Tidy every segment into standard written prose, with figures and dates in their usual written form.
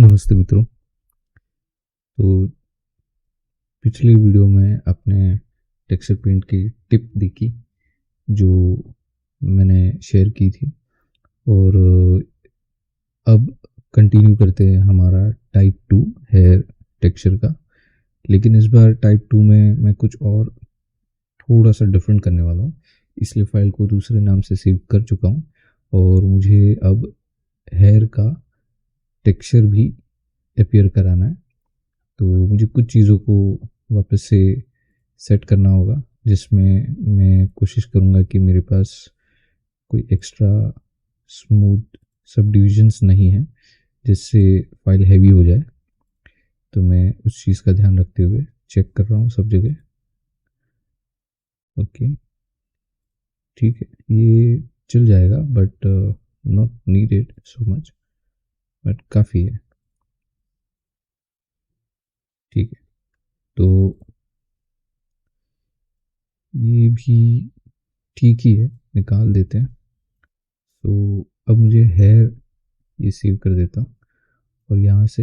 नमस्ते मित्रों। तो पिछली वीडियो में आपने टेक्सचर पेंट की टिप देखी जो मैंने शेयर की थी। और अब कंटिन्यू करते हैं हमारा टाइप 2 हेयर टेक्सचर का। लेकिन इस बार टाइप 2 में मैं कुछ और थोड़ा सा डिफरेंट करने वाला हूँ, इसलिए फ़ाइल को दूसरे नाम से सेव कर चुका हूँ। और मुझे अब हेयर का टेक्सचर भी अपीयर कराना है। तो मुझे कुछ चीज़ों को वापस से सेट करना होगा, जिसमें मैं कोशिश करूँगा कि मेरे पास कोई एक्स्ट्रा स्मूथ सब डिविजन्स नहीं है जिससे फाइल हैवी हो जाए। तो मैं उस चीज़ का ध्यान रखते हुए चेक कर रहा हूँ सब जगह। ओके, ठीक है, ये चल जाएगा but not needed so much, but काफ़ी है। ठीक है, तो ये भी ठीक ही है, निकाल देते हैं। तो अब मुझे हेयर ये सेव कर देता हूँ और यहाँ से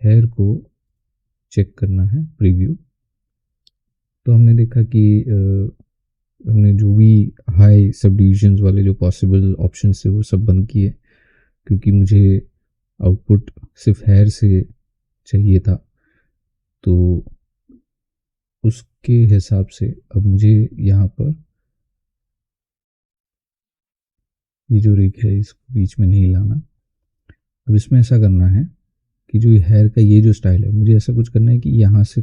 हेयर को चेक करना है प्रीव्यू। तो हमने देखा कि हमने जो भी हाई सब डिविजन्स वाले जो पॉसिबल ऑप्शन थे वो सब बंद किए, क्योंकि मुझे आउटपुट सिर्फ हेयर से चाहिए था। तो उसके हिसाब से अब मुझे यहाँ पर ये जो रिग है इसको बीच में नहीं लाना। अब इसमें ऐसा करना है कि जो हेयर का ये जो स्टाइल है, मुझे ऐसा कुछ करना है कि यहाँ से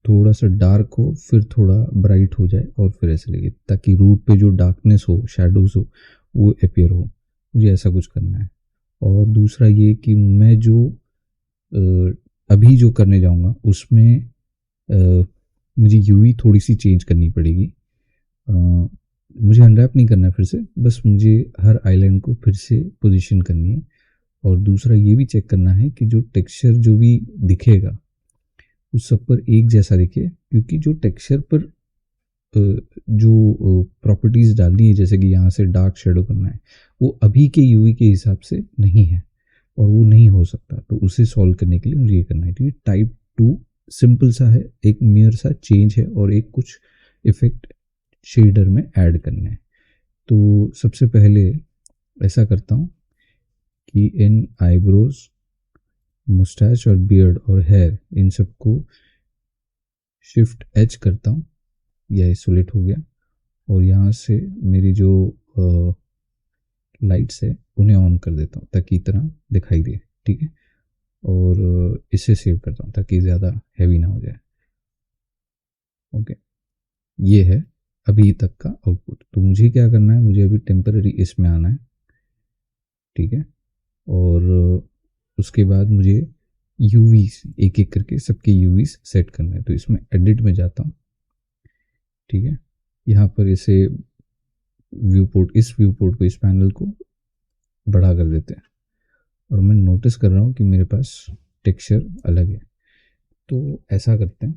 थोड़ा सा डार्क हो, फिर थोड़ा ब्राइट हो जाए और फिर ऐसे लगे, ताकि रूट पे जो डार्कनेस हो, शैडोज हो, वो अपीयर हो। मुझे ऐसा कुछ करना है। और दूसरा ये कि मैं जो अभी जो करने जाऊँगा उसमें मुझे यूवी थोड़ी सी चेंज करनी पड़ेगी। मुझे अनरैप नहीं करना है फिर से, बस मुझे हर आइलैंड को फिर से पोजीशन करनी है। और दूसरा ये भी चेक करना है कि जो टेक्सचर जो भी दिखेगा उस सब पर एक जैसा दिखे, क्योंकि जो टेक्सचर पर जो प्रॉपर्टीज़ डालनी है, जैसे कि यहाँ से डार्क शेडो करना है, वो अभी के यूवी के हिसाब से नहीं है और वो नहीं हो सकता। तो उसे सॉल्व करने के लिए मुझे ये करना है। तो ये टाइप 2 सिंपल सा है, एक मेयर सा चेंज है और एक कुछ इफ़ेक्ट शेडर में ऐड करने हैं। तो सबसे पहले ऐसा करता हूँ कि इन आईब्रोज, मुस्टैच और बियर्ड और हेयर, इन सबको शिफ्ट एच करता हूँ, यह आइसोलेट हो गया। और यहाँ से मेरी जो लाइट्स है उन्हें ऑन कर देता हूँ ताकि तरह दिखाई दे। ठीक है, और इसे सेव करता हूँ ताकि ज़्यादा हैवी ना हो जाए। ओके, ये है अभी तक का आउटपुट। तो मुझे क्या करना है, मुझे अभी टेम्पररी इसमें आना है। ठीक है, और उसके बाद मुझे यूवीज एक एक करके सबके यूवीज सेट करना है। तो इसमें एडिट में जाता हूँ। ठीक है, यहाँ पर इसे व्यू पोर्ट, इस व्यू पोर्ट को, इस पैनल को बड़ा कर देते हैं। और मैं नोटिस कर रहा हूँ कि मेरे पास टेक्सचर अलग है। तो ऐसा करते हैं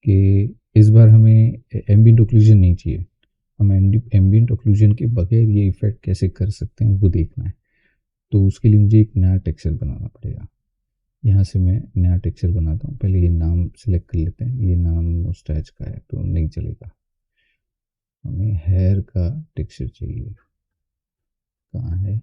कि इस बार हमें एम्बिएंट ओक्लूजन नहीं चाहिए। हम एम्बिएंट ओक्लूजन के बगैर ये इफेक्ट कैसे कर सकते हैं वो देखना है। तो उसके लिए मुझे एक नया टेक्सचर बनाना पड़ेगा। यहाँ से मैं नया टेक्सचर बनाता हूँ। पहले ये नाम सेलेक्ट कर लेते हैं। ये नाम मुस्टैच का है तो नहीं चलेगा, हमें हेयर का टेक्सचर चाहिए। कहाँ है?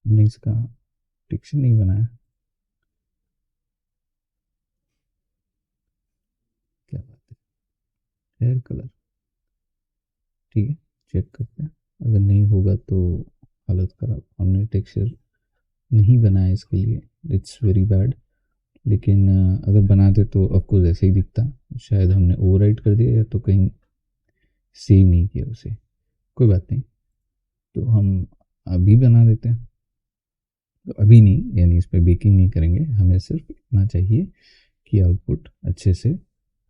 हमने इसका टेक्सचर नहीं बनाया, क्या बात है। हेयर कलर, ठीक है, चेक करते हैं। अगर नहीं होगा तो हालत ख़राब। हमने टेक्सचर नहीं बनाया इसके लिए, इट्स वेरी बैड। लेकिन अगर बनाते तो आपको ऐसे ही दिखता। शायद हमने ओवरराइट कर दिया या तो कहीं सेव नहीं किया उसे। कोई बात नहीं, तो हम अभी बना देते हैं। तो अभी नहीं, यानी इस पर बेकिंग नहीं करेंगे। हमें सिर्फ इतना चाहिए कि आउटपुट अच्छे से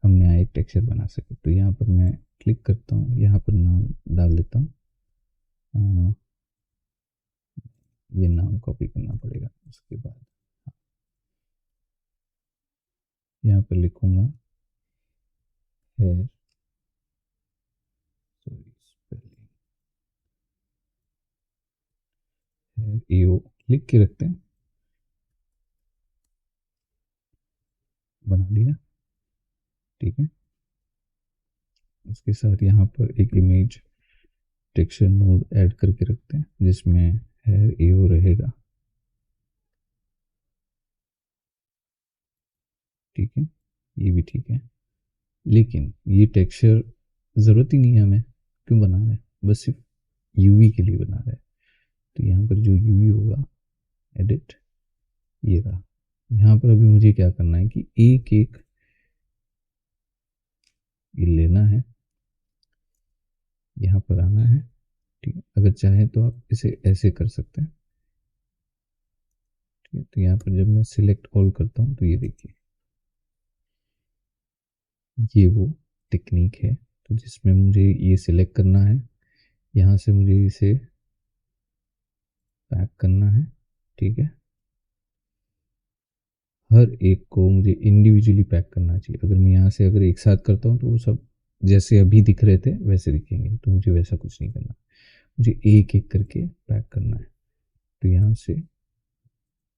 हम नया एक टेक्सचर बना सके। तो यहाँ पर मैं क्लिक करता हूँ, यहाँ पर नाम डाल देता हूँ। ये नाम कॉपी करना पड़ेगा। उसके बाद यहाँ पर लिखूंगा हेयर, सॉरी स्पेलिंग, हेयर एओ लिख के रखते हैं। बना लिया, ठीक है। उसके साथ यहाँ पर एक इमेज टेक्सचर नोड ऐड करके रखते हैं जिसमें हेयर एओ रहेगा, ठीक है। ये भी ठीक है, लेकिन ये टेक्सचर ज़रूरत ही नहीं है हमें। क्यों बना रहे हैं, बस सिर्फ यूवी के लिए बना रहे हैं। तो यहाँ पर जो यूवी होगा, एडिट, ये रहा। यहाँ पर अभी मुझे क्या करना है कि एक एक ये लेना है, यहाँ पर आना है, ठीक है। अगर चाहे तो आप इसे ऐसे कर सकते हैं, ठीक है। तो यहाँ पर जब मैं सिलेक्ट ऑल करता हूँ तो ये देखिए, ये वो टेक्निक है तो जिसमें मुझे ये सिलेक्ट करना है, यहाँ से मुझे इसे पैक करना है, ठीक है। हर एक को मुझे इंडिविजुअली पैक करना चाहिए। अगर मैं यहाँ से अगर एक साथ करता हूँ तो वो सब जैसे अभी दिख रहे थे वैसे दिखेंगे, तो मुझे वैसा कुछ नहीं करना। मुझे एक एक करके पैक करना है। तो यहाँ से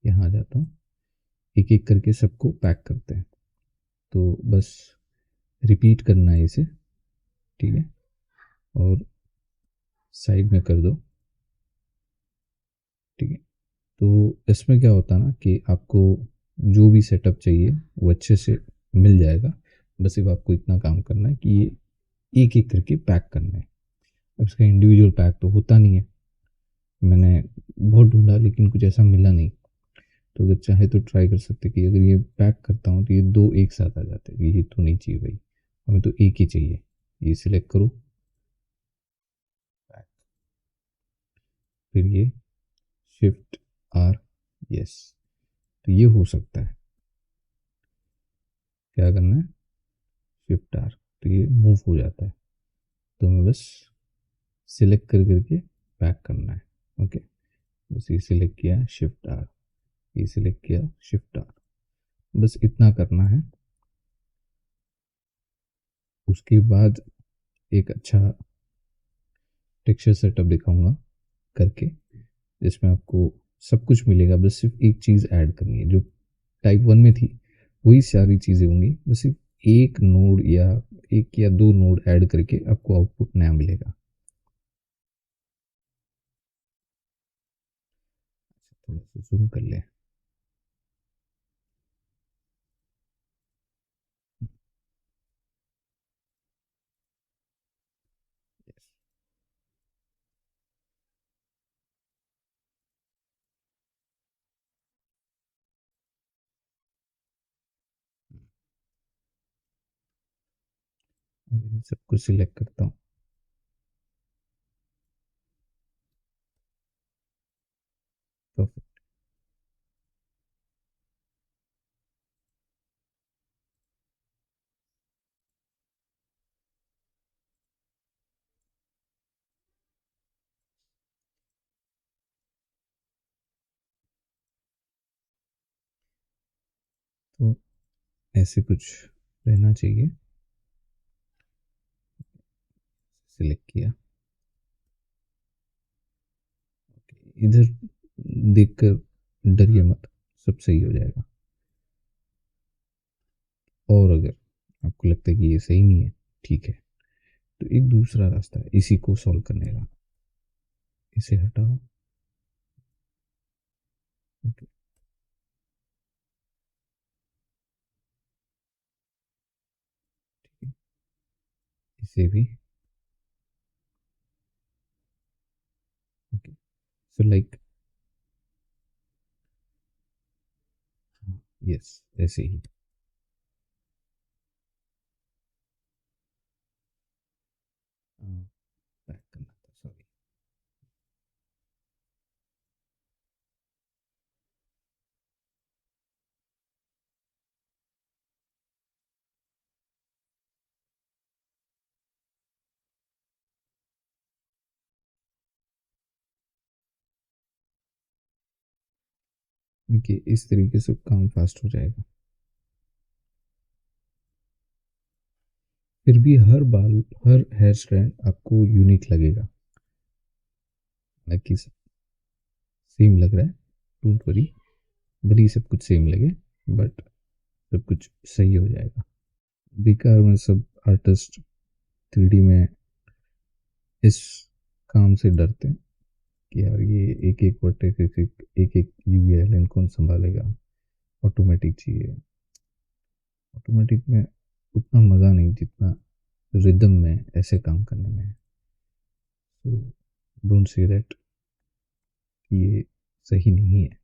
यहाँ आ जाता हूँ, एक एक करके सबको पैक करते हैं। तो बस रिपीट करना है इसे, ठीक है। और साइड में कर दो, ठीक है। तो इसमें क्या होता है ना कि आपको जो भी सेटअप चाहिए वो अच्छे से मिल जाएगा। बस सिर्फ आपको इतना काम करना है कि ये एक एक करके पैक करना है। अब इसका इंडिविजुअल पैक तो होता नहीं है, मैंने बहुत ढूंढा लेकिन कुछ ऐसा मिला नहीं। तो अगर चाहे तो ट्राई कर सकते कि अगर ये पैक करता हूँ तो ये दो एक साथ आ जाते हैं। ये तो नहीं चाहिए भाई, हमें तो एक ही चाहिए। ये सिलेक्ट करो, पैक, फिर ये शिफ्ट आर, यस। तो ये हो सकता है, क्या करना है, शिफ्ट आर, तो ये मूव हो जाता है। तो हमें बस सिलेक्ट कर करके पैक करना है, ओके। बस ये सिलेक्ट किया, शिफ्ट आर, ये सिलेक्ट किया, शिफ्ट आर, बस इतना करना है। उसके बाद एक अच्छा टेक्सचर सेटअप दिखाऊंगा करके, जिसमें आपको सब कुछ मिलेगा। बस सिर्फ एक चीज़ ऐड करनी है, जो टाइप 1 में थी वही सारी चीज़ें होंगी, बस सिर्फ एक नोड या एक या दो नोड ऐड करके आपको आउटपुट नया मिलेगा। थोड़ा सा जूम कर ले। अब इन सबको सिलेक्ट करता हूँ, परफेक्ट। तो ऐसे कुछ रहना चाहिए, सिलेक्ट किया, इधर देखकर डरिए मत, सब सही हो जाएगा। और अगर आपको लगता है कि ये सही नहीं है, ठीक है, तो एक दूसरा रास्ता है इसी को सॉल्व करने का। इसे हटाओ, ओके, ठीक है। इसे भी, ओके। सो लाइक, यस, ऐसे ही। पैक करना था, सॉरी। देखिए इस तरीके से काम फास्ट हो जाएगा। फिर भी हर हेयर स्टाइल आपको यूनिक लगेगा, लाइक सेम लग रहा है, डोंट वरी, भले ही सब कुछ सेम लगे, बट सब कुछ सही हो जाएगा। बेकार में सब आर्टिस्ट 3D में इस काम से डरते हैं कि यार ये एक एक वर्टेक्स, एक एक यूवी आइलैंड कौन संभालेगा, ऑटोमेटिक चाहिए। ऑटोमेटिक में उतना मज़ा नहीं जितना रिदम में ऐसे काम करने में है। सो डोंट से दैट ये सही नहीं है।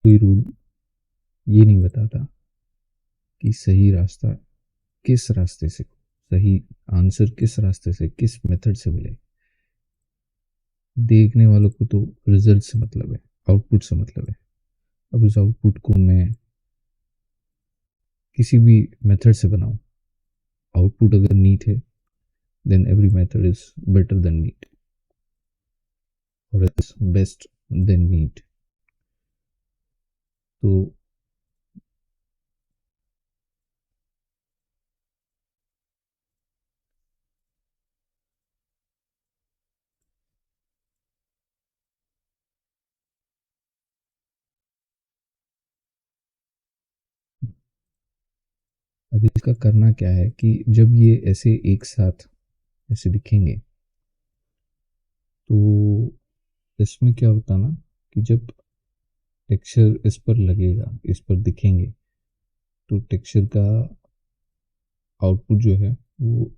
कोई रूल ये नहीं बताता कि सही रास्ता किस रास्ते से, सही आंसर किस रास्ते से, किस मेथड से मिले। देखने वालों को तो रिजल्ट से मतलब है, आउटपुट से मतलब है। अब उस आउटपुट को मैं किसी भी मेथड से बनाऊं, आउटपुट अगर नीट है then every method is better than neat, और इज बेस्ट देन नीट। तो अब इसका करना क्या है कि जब ये ऐसे एक साथ ऐसे दिखेंगे, तो इसमें क्या होता ना कि जब टेक्सचर इस पर लगेगा, इस पर दिखेंगे, तो टेक्सचर का आउटपुट जो है वो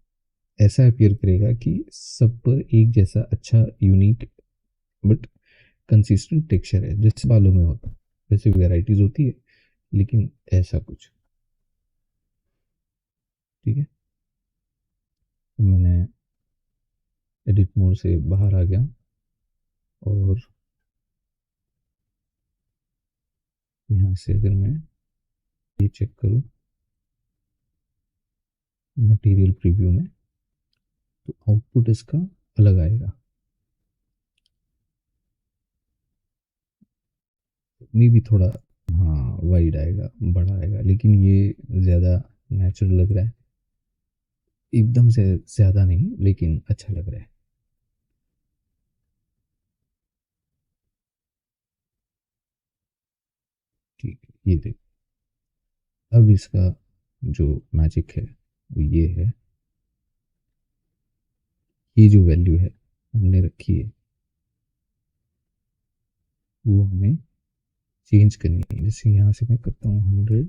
ऐसा अपीयर करेगा कि सब पर एक जैसा अच्छा यूनिक बट कंसिस्टेंट टेक्सचर है, जैसे बालों में होता है वैसे वेराइटीज होती है, लेकिन ऐसा कुछ। ठीक है, तो मैंने एडिट मोड से बाहर आ गया और यहाँ से अगर मैं ये चेक करूँ मटेरियल प्रीव्यू में, तो आउटपुट इसका अलग आएगा, मे भी थोड़ा, हाँ वाइड आएगा, बड़ा आएगा, लेकिन ये ज़्यादा नेचुरल लग रहा है, एकदम से ज़्यादा नहीं लेकिन अच्छा लग रहा है। ठीक है, ये देख, अब इसका जो मैजिक है वो ये है, ये जो वैल्यू है हमने रखी है वो हमें चेंज करनी है। जैसे यहाँ से मैं करता हूँ 100,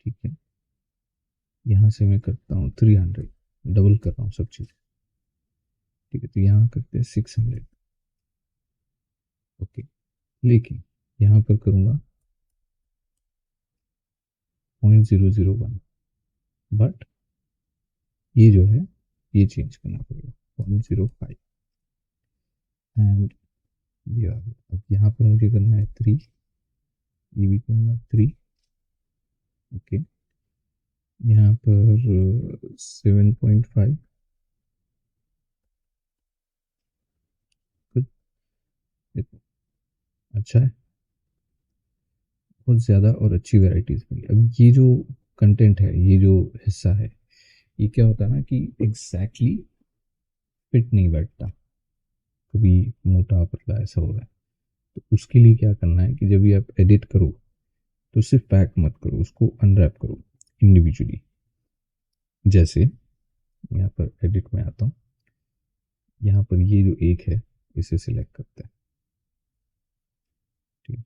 ठीक है, यहाँ से मैं करता हूँ 300, डबल कर रहा हूँ सब चीज़। ठीक है, तो यहाँ करते हैं 600, ओके, लेकिन यहाँ पर करूँगा 0.001, बट ये जो है ये चेंज करना पड़ेगा 0.05, एंड ये आ गया। अब यहाँ पर मुझे करना है 3, ये भी करूँगा 3, ओके, यहाँ पर 7.5, अच्छा है, बहुत ज़्यादा और अच्छी वेराइटीज़ मिली। अब ये जो कंटेंट है, ये जो हिस्सा है, ये क्या होता है ना कि एग्जैक्टली फिट नहीं बैठता, कभी मोटा पतला ऐसा हो रहा है। तो उसके लिए क्या करना है कि जब भी आप एडिट करो तो सिर्फ पैक मत करो, उसको अनरैप करो इंडिविजुअली। जैसे यहाँ पर एडिट में आता हूँ, यहाँ पर ये जो एक है इसे सिलेक्ट करते हैं, ठीक,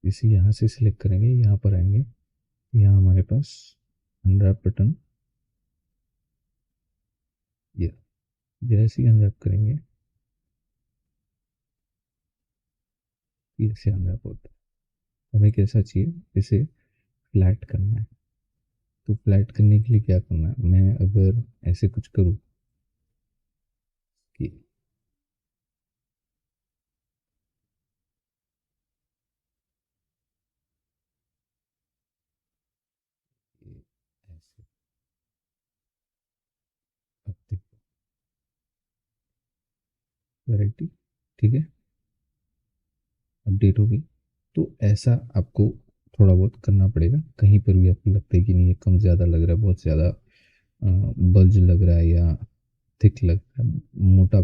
इसे यहाँ से सिलेक्ट करेंगे, यहाँ पर आएंगे, यहाँ हमारे पास अनरैप बटन, ये जैसे ही अनरैप करेंगे ये से अनरैप होता है। हमें कैसा चाहिए, इसे फ्लैट करना है। तो फ्लैट करने के लिए क्या करना है, मैं अगर ऐसे कुछ करूँ कि ऐसे, अब देखो वैरायटी, ठीक है, अपडेट हो गई। तो ऐसा आपको थोड़ा बहुत करना पड़ेगा। कहीं पर भी आपको लगता है कि नहीं ये कम ज़्यादा लग रहा है, बहुत ज़्यादा बल्ज लग रहा है या थिक लग रहा है, मोटा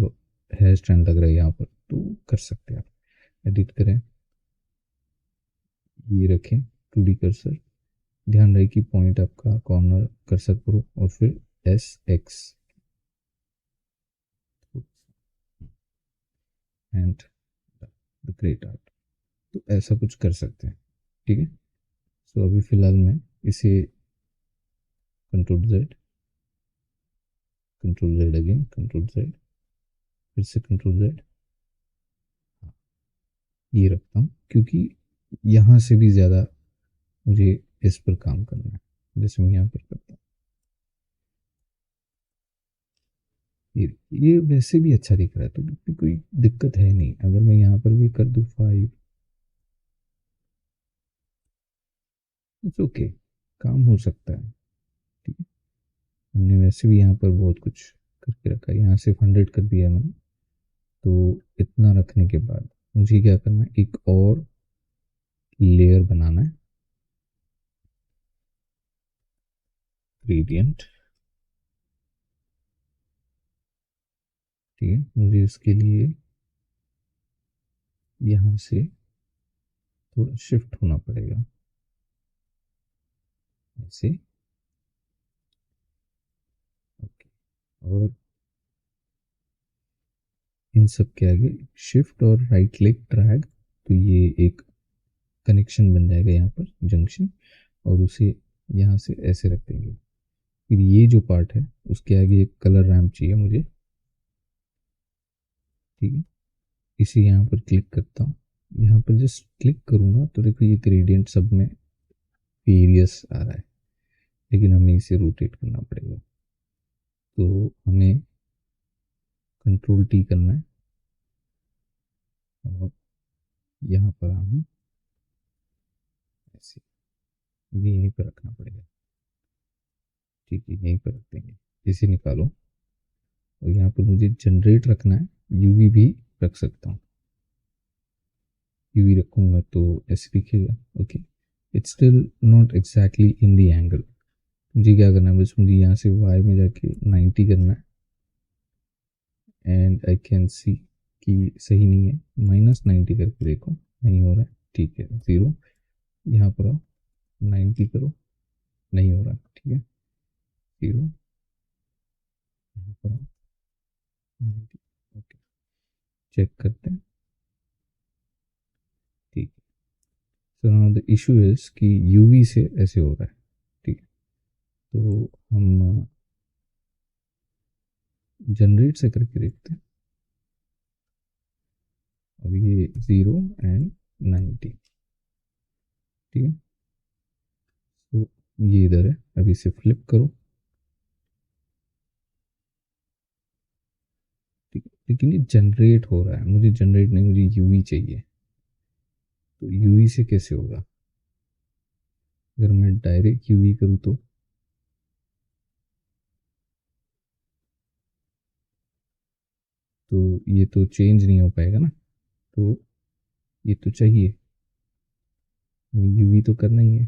हेयर स्टैंड लग रहा है यहाँ पर, तो कर सकते हैं आप। एडिट करें, ये रखें 2D कर्सर, ध्यान रहे कि पॉइंट आपका कॉर्नर कर्सर करो और फिर SX and the great art. तो ऐसा कुछ कर सकते हैं, ठीक है। सो अभी फ़िलहाल मैं इसे control Z again, control Z, फिर से कंट्रोल जेड, ये रखता हूँ क्योंकि यहाँ से भी ज़्यादा मुझे इस पर काम करना है, जैसे मैं यहाँ पर करता हूँ। ये वैसे भी अच्छा दिख रहा है तो कोई दिक्कत है नहीं। अगर मैं यहाँ पर भी कर दूँ 5, इट्स ओके, काम हो सकता है, ठीक है। हमने वैसे भी यहाँ पर बहुत कुछ करके रखा है, यहाँ सिर्फ 100 कर दिया है मैंने। तो इतना रखने के बाद मुझे क्या करना है, एक और लेयर बनाना है, ग्रेडियंट, ठीक है। मुझे इसके लिए यहाँ से थोड़ा शिफ्ट होना पड़ेगा, ऐसे, ओके। और इन सब के आगे शिफ्ट और राइट क्लिक ड्रैग, तो ये एक कनेक्शन बन जाएगा यहाँ पर, जंक्शन, और उसे यहाँ से ऐसे रख देंगे। फिर ये जो पार्ट है उसके आगे एक कलर रैम्प चाहिए मुझे, ठीक है। इसे यहाँ पर क्लिक करता हूँ, यहाँ पर जस्ट क्लिक करूँगा तो देखो ये ग्रेडियंट सब में वेरियस आ रहा है, लेकिन हमें इसे रोटेट करना पड़ेगा। तो हमें कंट्रोल T करना है और यहाँ पर आना है, ऐसे ये यहीं पर रखना पड़ेगा, ठीक है, यहीं पर रख देंगे। इसे निकालो और यहाँ पर मुझे जनरेट रखना है, यूवी भी रख सकता हूँ, यूवी रखूँगा तो ऐसे दिखेगा, okay. It's still not exactly in the angle. मुझे क्या करना है, बस मुझे यहाँ से वाई में जाके 90 करना है, एंड आई कैन सी कि सही नहीं है, -90 करके देखो, नहीं हो रहा है, ठीक है, 0, यहाँ पर आओ, 90 करो, नहीं हो रहा, ठीक है, 0, यहाँ पर आओ, 90, ओके, चेक करते हैं, ठीक है। So now the issue is कि यूवी से ऐसे हो रहा है, ठीक है। तो हम जनरेट से करके देखते हैं। अब ये 0 एंड 90, ठीक है। तो ये इधर है, अभी इसे फ्लिप करो, ठीक है। लेकिन ये जनरेट हो रहा है, मुझे जनरेट नहीं, मुझे यूवी चाहिए। तो यूवी से कैसे होगा, अगर मैं डायरेक्ट यूवी करूँ तो ये तो चेंज नहीं हो पाएगा ना। तो ये तो चाहिए, यूवी तो करना ही है,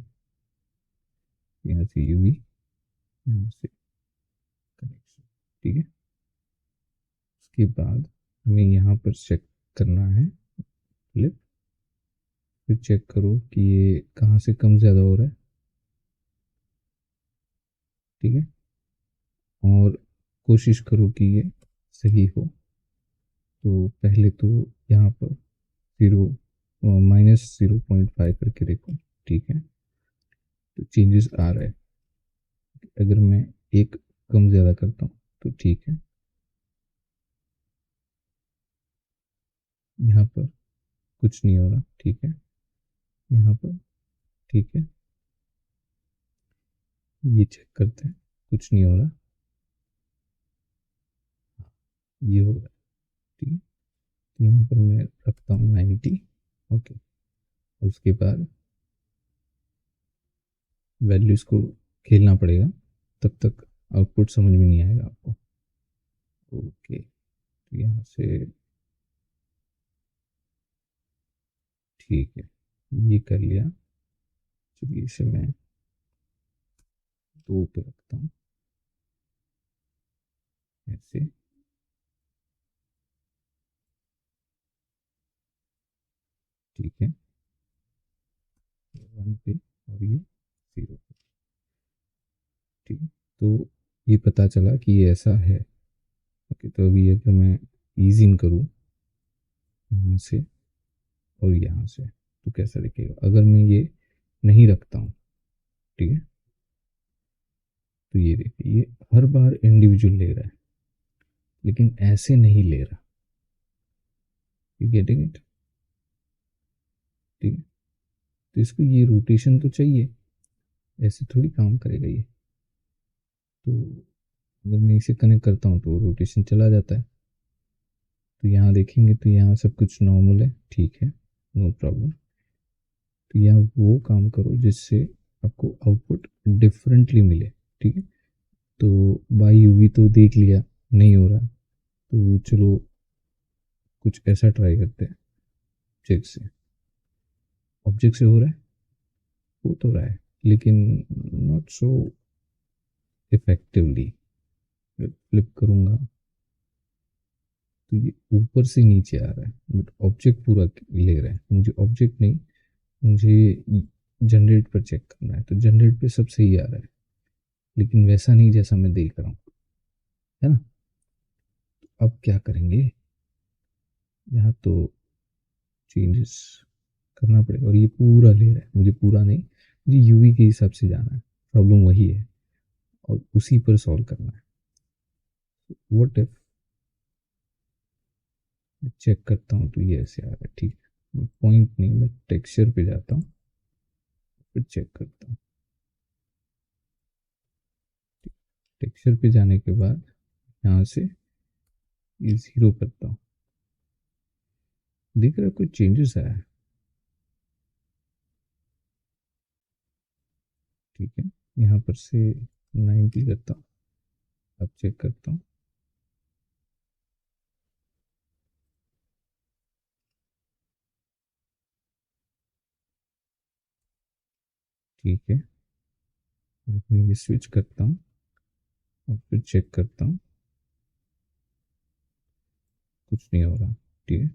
यहाँ से यूवी, यहाँ से कनेक्शन, ठीक है। उसके बाद हमें यहाँ पर चेक करना है, फ्लिप, फिर चेक करो कि ये कहाँ से कम ज़्यादा हो रहा है, ठीक है। और कोशिश करो कि ये सही हो। तो पहले तो यहाँ पर 0, -0.5 करके देखो, ठीक है। तो चेंजेस आ रहा है। अगर मैं एक कम ज़्यादा करता हूँ तो ठीक है, यहाँ पर कुछ नहीं हो रहा, ठीक है, यहाँ पर ठीक है, ये चेक करते हैं, कुछ नहीं हो रहा, ये हो रहा है, ठीक है। तो यहाँ पर मैं रखता हूँ 90, ओके। उसके बाद वैल्यूज़ को खेलना पड़ेगा, तब तक आउटपुट समझ में नहीं आएगा आपको, ओके। तो यहाँ से ठीक है, ये कर लिया। चलिए इसे मैं 2 पे रखता हूँ, ऐसे। ठीक है, 1 पे और ये 0 पे। ठीक है, तो ये पता चला कि ये ऐसा है। ओके, तो अभी अगर मैं ईज इन करूँ यहाँ से और यहाँ से, तो कैसा दिखेगा? अगर मैं ये नहीं रखता हूँ, ठीक है, तो ये देखिए, ये हर बार इंडिविजुअल ले रहा है, लेकिन ऐसे नहीं ले रहा। You getting it? ठीक है, तो इसको ये रोटेशन तो चाहिए, ऐसे थोड़ी काम करेगा ये। तो अगर मैं इसे कनेक्ट करता हूँ तो रोटेशन चला जाता है। तो यहाँ देखेंगे तो यहाँ सब कुछ नॉर्मल है, ठीक है, नो प्रॉब्लम। तो यहाँ वो काम करो जिससे आपको आउटपुट डिफरेंटली मिले। ठीक है, तो बाई यूवी तो देख लिया, नहीं हो रहा, तो चलो कुछ ऐसा ट्राई करते हैं। ऑब्जेक्ट से, ऑब्जेक्ट से हो रहा है, हो तो रहा है, लेकिन नॉट सो इफेक्टिवली। फ्लिप करूँगा तो ये ऊपर से नीचे आ रहा है, बट ऑब्जेक्ट पूरा ले रहा है। मुझे ऑब्जेक्ट नहीं, मुझे जनरेट पर चेक करना है, तो जनरेट पे सब सही आ रहा है, लेकिन वैसा नहीं जैसा मैं देख रहा हूँ, है ना? तो अब क्या करेंगे, यहाँ तो चेंजेस करना पड़ेगा। और ये पूरा ले रहा है, मुझे पूरा नहीं, मुझे यूवी के हिसाब से जाना है। प्रॉब्लम वही है और उसी पर सॉल्व करना है। व्हाट इफ चेक करता हूँ तो ये ऐसे आ रहा है, ठीक है, पॉइंट नहीं, मैं टेक्सचर पे जाता हूँ, फिर चेक करता हूँ। टेक्सचर पे जाने के बाद यहाँ से ये 0 करता हूँ, देख रहा है कोई चेंजेस आया है। ठीक है, यहाँ पर से 90 करता हूँ, अब चेक करता हूँ। ठीक है, मैं ये स्विच करता हूँ और फिर चेक करता हूँ, कुछ नहीं हो रहा। ठीक है,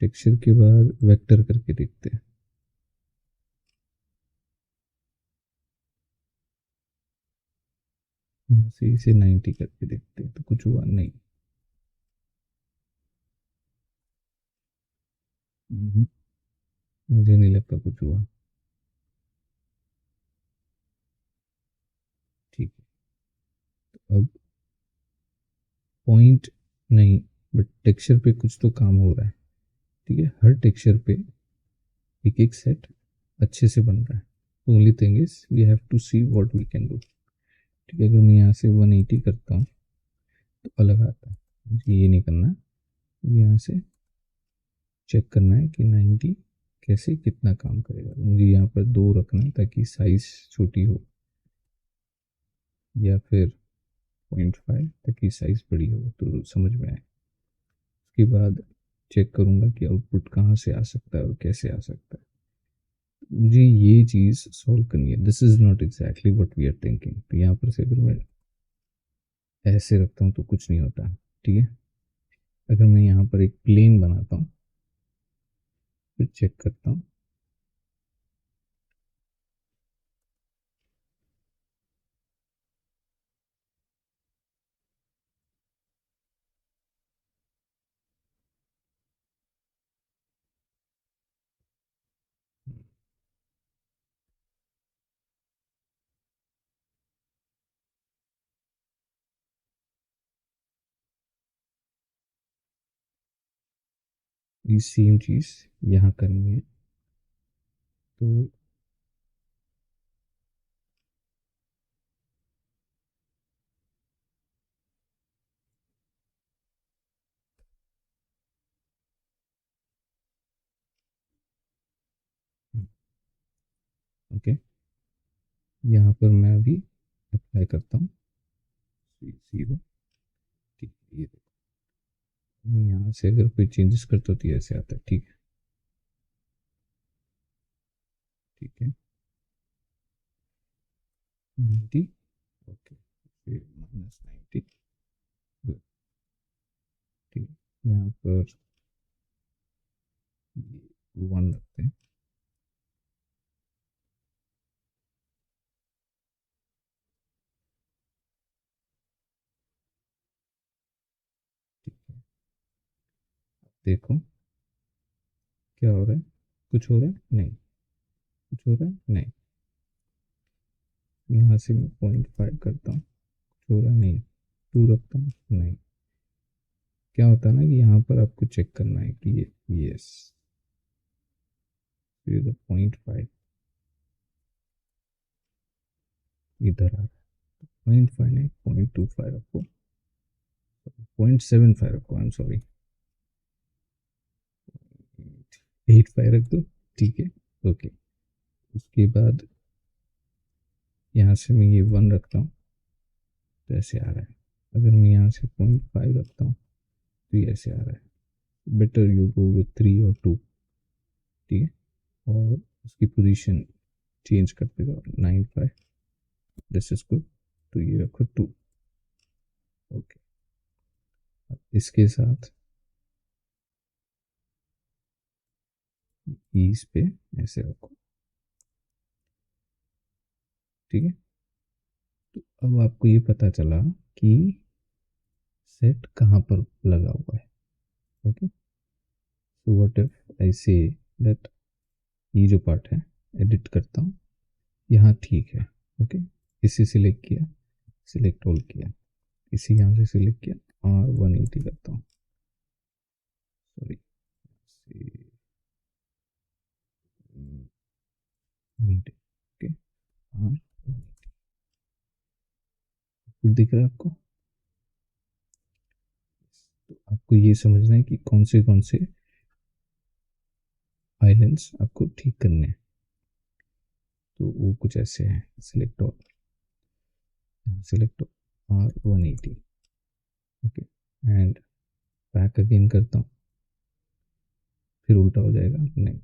टेक्सचर के बाद वेक्टर करके देखते हैं। यहाँ से इसे 90 करके देखते हैं, तो कुछ हुआ नहीं। मुझे नहीं लगता कुछ हुआ। ठीक है, तो अब पॉइंट नहीं, बट टेक्सचर पे कुछ तो काम हो रहा है। ठीक है, हर टेक्सचर पे एक एक सेट अच्छे से बन रहा है। Only thing is we have to see what we can do. ठीक है, अगर मैं यहाँ से 180 करता हूँ तो अलग आता है, मुझे ये नहीं करना है। यहाँ से चेक करना है कि 90 कैसे कितना काम करेगा। मुझे यहाँ पर 2 रखना है ताकि साइज छोटी हो, या फिर 0.5 ताकि साइज बड़ी हो, तो समझ में आए। उसके बाद चेक करूँगा कि आउटपुट कहाँ से आ सकता है और कैसे आ सकता है। मुझे ये चीज़ सॉल्व करनी है। This is not exactly what we are thinking. तो यहाँ पर से अगर मैं ऐसे रखता हूँ तो कुछ नहीं होता। ठीक है, अगर मैं यहाँ पर एक प्लेन बनाता हूँ, फिर चेक करता हूँ। ये सेम चीज़ यहाँ करनी है। तो ओके, यहाँ पर मैं अभी अप्लाई करता हूँ 0। ठीक है, ये देखो, मैं यहाँ से अगर कोई चेंजेस करता हूँ तो ये ऐसे आता है। ठीक है, ठीक है, 90, ओके, फिर -90, गुड, ठीक है। यहाँ पर 1 रखते हैं, ठीक है। देखो क्या हो रहा है, कुछ हो रहा है नहीं, कुछ हो रहा है नहीं। यहाँ से मैं 0.5 करता हूँ, कुछ हो रहा है नहीं, 2 रखता हूँ नहीं। क्या होता है ना कि यहाँ पर आपको चेक करना है कि ये यस, फिर 0.5 इधर आ रहा है, 0.5 नहीं, 0.25 रखो, 0.75 रखो, आई एम सॉरी, 85 रख दो, ठीक है, ओके। उसके बाद यहाँ से मैं ये 1 रखता हूँ तो ऐसे आ रहा है। अगर मैं यहाँ से 0.5 रखता हूँ तो ये ऐसे आ रहा है। बेटर यू गो विथ 3 और 2, ठीक है। और उसकी पोजीशन चेंज करते जाओ, 95, दिस इज गुड, तो ये रखो 2, ओके। इसके साथ ईज पे ऐसे रखो, ठीक है। तो अब आपको ये पता चला कि सेट कहाँ पर लगा हुआ है, okay. So what if I say that ये जो पार्ट है एडिट करता हूँ, यहाँ ठीक है, ओके। इसे सिलेक्ट किया, सिलेक्ट ऑल किया, इसे यहाँ से सिलेक्ट किया और 180 करता हूँ, सॉरी, मीट, ओके, और 180, दिख रहा है आपको। तो आपको ये समझना है कि कौन से आइलैंड्स आपको ठीक करने हैं। तो वो कुछ ऐसे हैं, सिलेक्ट ऑल, सिलेक्ट और 180, ओके, एंड बैक अगेन करता हूँ, फिर उल्टा हो जाएगा नहीं,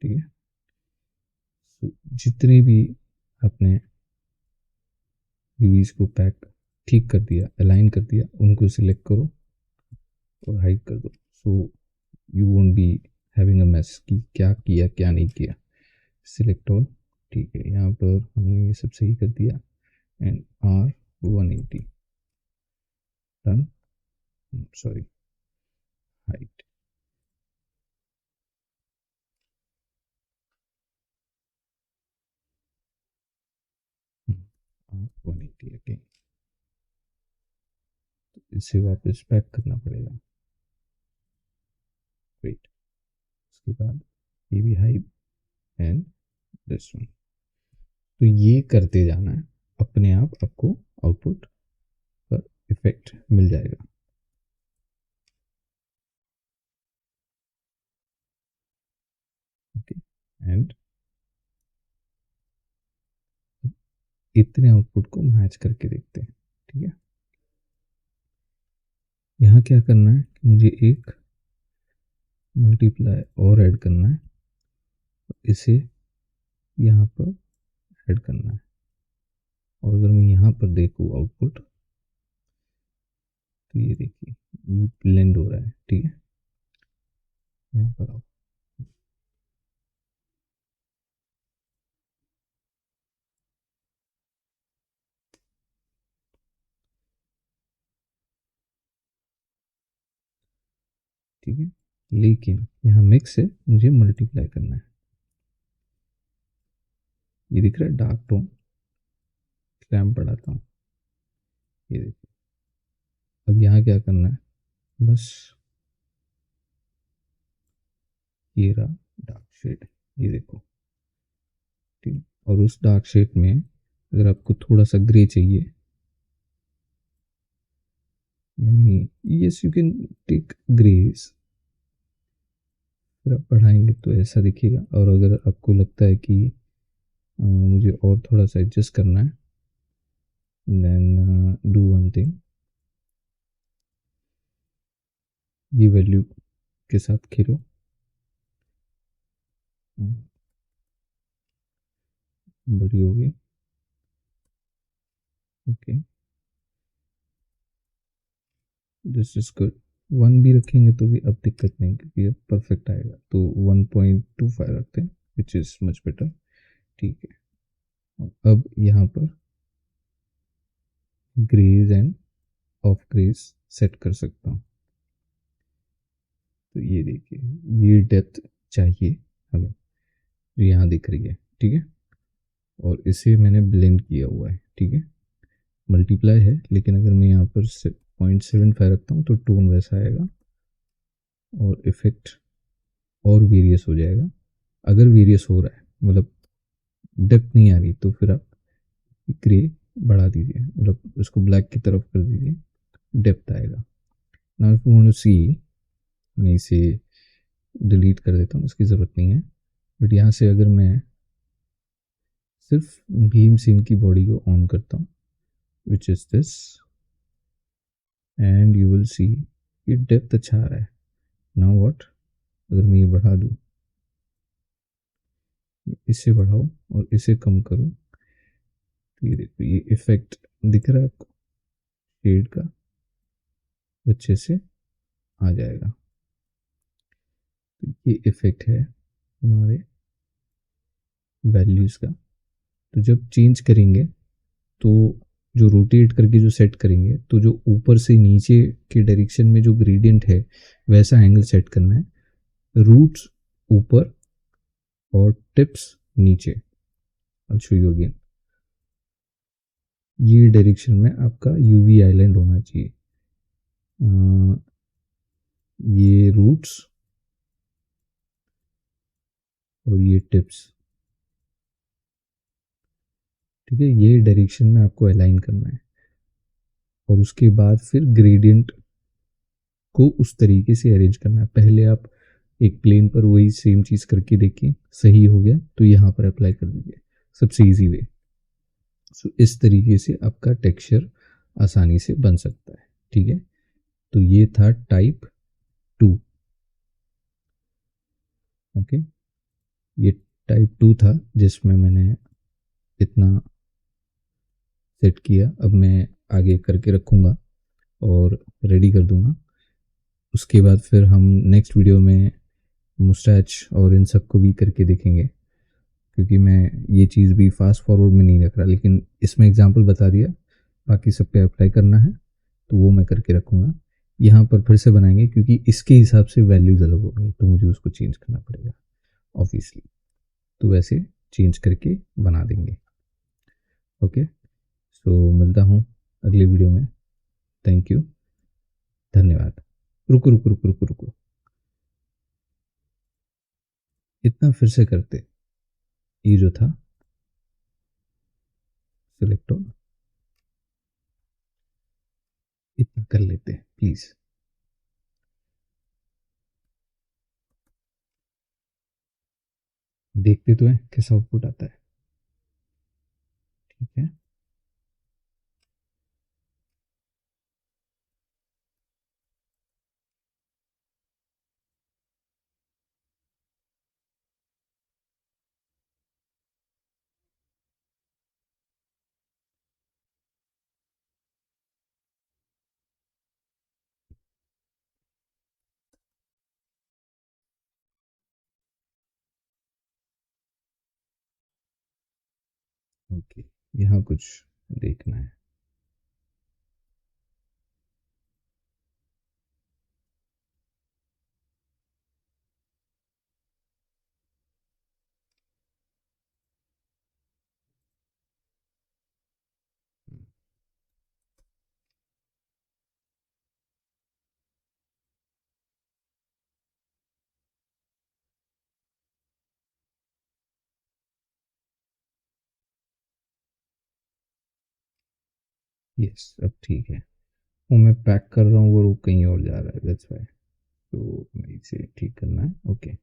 ठीक है। So, जितने भी आपने यूवीज को पैक ठीक कर दिया, अलाइन कर दिया, उनको सिलेक्ट करो और हाइड कर दो, so you won't be having a mess कि क्या किया क्या नहीं किया। सिलेक्ट ऑल, ठीक है। यहाँ पर हमने ये सब सही कर दिया and R 180 done, sorry, height, R 180 again, तो इसे वापस पैक करना पड़ेगा, वेट। उसके बाद ये भी हाइट एंड दिस वन, तो ये करते जाना है, अपने आप आपको आउटपुट पर इफेक्ट मिल जाएगा, ओके। एंड इतने आउटपुट को मैच करके देखते हैं, ठीक है। यहाँ क्या करना है कि मुझे एक मल्टीप्लाई और ऐड करना है, इसे यहाँ पर ऐड करना है। और अगर मैं यहाँ पर देखूँ आउटपुट, तो ये देखिए ये ब्लेंड हो रहा है, ठीक है। यहाँ पर आओ, ठीक है। लेकिन यहाँ मिक्स है, मुझे मल्टीप्लाई करना है। ये दिख रहा है डार्क टोन, क्लैम्प बढ़ाता हूँ, ये देखो। अब यहाँ क्या करना है, बस ये रहा डार्क शेड, ये देखो, ठीक है। और उस डार्क शेड में अगर आपको थोड़ा सा ग्रे चाहिए, यानी yes you can take greys, फिर आप बढ़ाएंगे तो ऐसा दिखेगा। और अगर आपको लगता है कि मुझे और थोड़ा सा एडजस्ट करना है, देन डू वन थिंग, ये वैल्यू के साथ खेलो, बड़ी होगी। Okay, this is good. 1 भी रखेंगे तो भी अब दिक्कत नहीं, क्योंकि अब परफेक्ट आएगा। तो 1.25 रखते हैं, विच इज़ मच बेटर। ठीक है, और अब यहाँ पर greys and off greys set कर सकता हूँ। तो ये देखिए, ये डेप्थ चाहिए हमें, जो यहाँ दिख रही है। ठीक है, और इसे मैंने ब्लेंड किया हुआ है। ठीक है, मल्टीप्लाई है, लेकिन अगर मैं यहाँ पर 0.75 रखता हूँ तो टोन वैसा आएगा और इफेक्ट और वेरियस हो जाएगा। अगर वेरियस हो रहा है, मतलब डेप्थ नहीं आ रही, तो फिर आप ग्रे बढ़ा दीजिए, मतलब उसको ब्लैक की तरफ कर दीजिए, डेप्थ आएगा। Now if you want to see, मैं इसे डिलीट कर देता हूँ, इसकी ज़रूरत नहीं है। बट यहाँ से अगर मैं सिर्फ भीम सिंह की बॉडी को ऑन करता हूँ, which is this, and you will see ये डेप्थ अच्छा आ रहा है। नाउ व्हाट, अगर मैं ये बढ़ा दूँ, इसे बढ़ाओ और इसे कम करूँ, तो ये देखो, ये इफेक्ट दिख रहा है आपको शेड का, अच्छे से आ जाएगा। तो ये इफेक्ट है हमारे वैल्यूज़ का। तो जब चेंज करेंगे, तो जो रोटेट करके जो सेट करेंगे, तो जो ऊपर से नीचे के डायरेक्शन में जो ग्रेडियंट है, वैसा एंगल सेट करना है। रूट्स ऊपर और टिप्स नीचे। I'll show you again। ये डायरेक्शन में आपका यूवी आइलैंड होना चाहिए। ये रूट्स और ये टिप्स। ठीक है, ये डायरेक्शन में आपको अलाइन करना है, और उसके बाद फिर ग्रेडियंट को उस तरीके से अरेंज करना है। पहले आप एक प्लेन पर वही सेम चीज़ करके देखिए, सही हो गया तो यहाँ पर अप्लाई कर दीजिए, सबसे इजी वे। सो इस तरीके से आपका टेक्सचर आसानी से बन सकता है। ठीक है, तो ये था टाइप 2। ओके, ये टाइप 2 था, जिसमें मैंने इतना सेट किया। अब मैं आगे करके रखूँगा और रेडी कर दूँगा। उसके बाद फिर हम नेक्स्ट वीडियो में मुस्टैच और इन सब को भी करके देखेंगे, क्योंकि मैं ये चीज़ भी फास्ट फॉरवर्ड में नहीं रख रहा, लेकिन इसमें एग्जांपल बता दिया, बाकी सब पे अप्लाई करना है तो वो मैं करके रखूँगा। यहाँ पर फिर से बनाएंगे, क्योंकि इसके हिसाब से वैल्यूज़ अलग होंगी, तो मुझे उसको चेंज करना पड़ेगा ऑब्वियसली। तो वैसे चेंज करके बना देंगे। ओके, सो मिलता हूँ अगली वीडियो में। थैंक यू, धन्यवाद। रुको रुको रुको रुको रुको, इतना फिर से करते, ये जो था सिलेक्ट ऑल, इतना कर लेते हैं प्लीज़। देखते तो हैं कैसा आउटपुट आता है। ठीक है, ओके, यहाँ कुछ देखना है। यस, अब ठीक है। वो मैं पैक कर रहा हूँ, वो कहीं और जा रहा है, दैट्स वाई। तो मैं इसे ठीक करना है। ओके,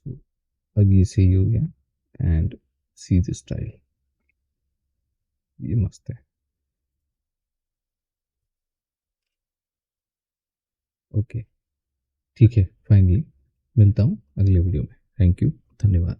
सो अब ये सही हो गया, एंड सी द स्टाइल, ये मस्त है। ओके, ठीक है, फाइनली मिलता हूँ अगले वीडियो में। थैंक यू, धन्यवाद।